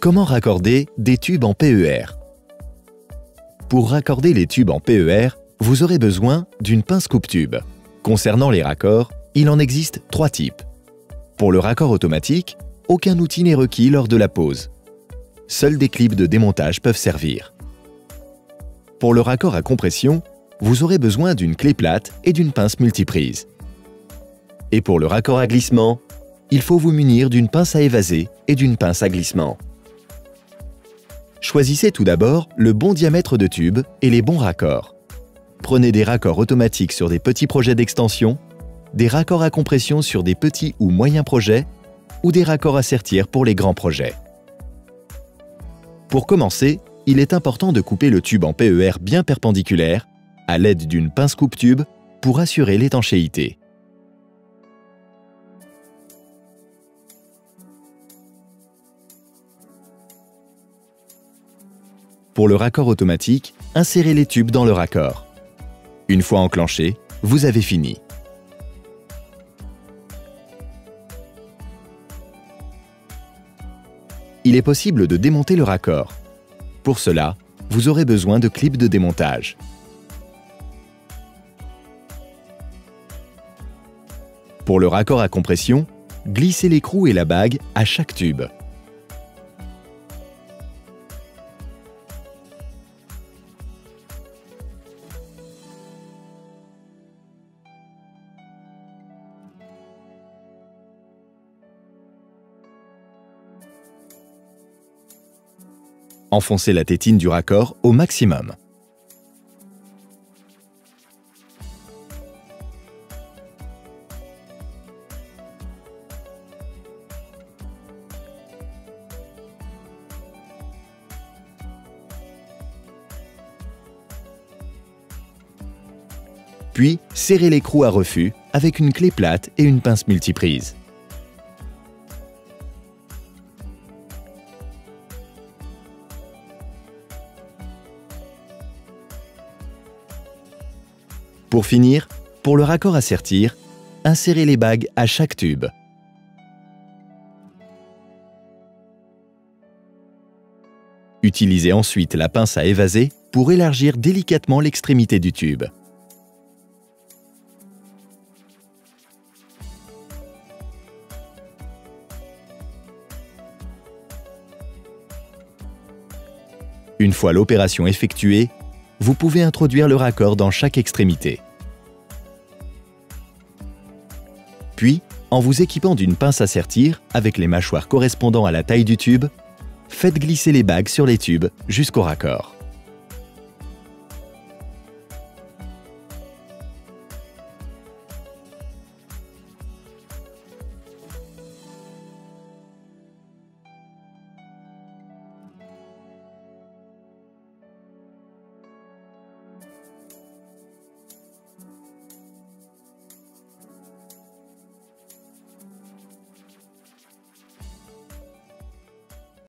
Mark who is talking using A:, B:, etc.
A: Comment raccorder des tubes en PER? Pour raccorder les tubes en PER, vous aurez besoin d'une pince coupe-tube. Concernant les raccords, il en existe 3 types. Pour le raccord automatique, aucun outil n'est requis lors de la pose. Seuls des clips de démontage peuvent servir. Pour le raccord à compression, vous aurez besoin d'une clé plate et d'une pince multiprise. Et pour le raccord à glissement, il faut vous munir d'une pince à évaser et d'une pince à glissement. Choisissez tout d'abord le bon diamètre de tube et les bons raccords. Prenez des raccords automatiques sur des petits projets d'extension, des raccords à compression sur des petits ou moyens projets ou des raccords à sertir pour les grands projets. Pour commencer, il est important de couper le tube en PER bien perpendiculaire à l'aide d'une pince coupe-tube pour assurer l'étanchéité. Pour le raccord automatique, insérez les tubes dans le raccord. Une fois enclenché, vous avez fini. Il est possible de démonter le raccord. Pour cela, vous aurez besoin de clips de démontage. Pour le raccord à compression, glissez l'écrou et la bague à chaque tube. Enfoncez la tétine du raccord au maximum. Puis, serrez l'écrou à refus avec une clé plate et une pince multiprise. Pour finir, pour le raccord à sertir, insérez les bagues à chaque tube. Utilisez ensuite la pince à évaser pour élargir délicatement l'extrémité du tube. Une fois l'opération effectuée, vous pouvez introduire le raccord dans chaque extrémité. Puis, en vous équipant d'une pince à sertir avec les mâchoires correspondant à la taille du tube, faites glisser les bagues sur les tubes jusqu'au raccord.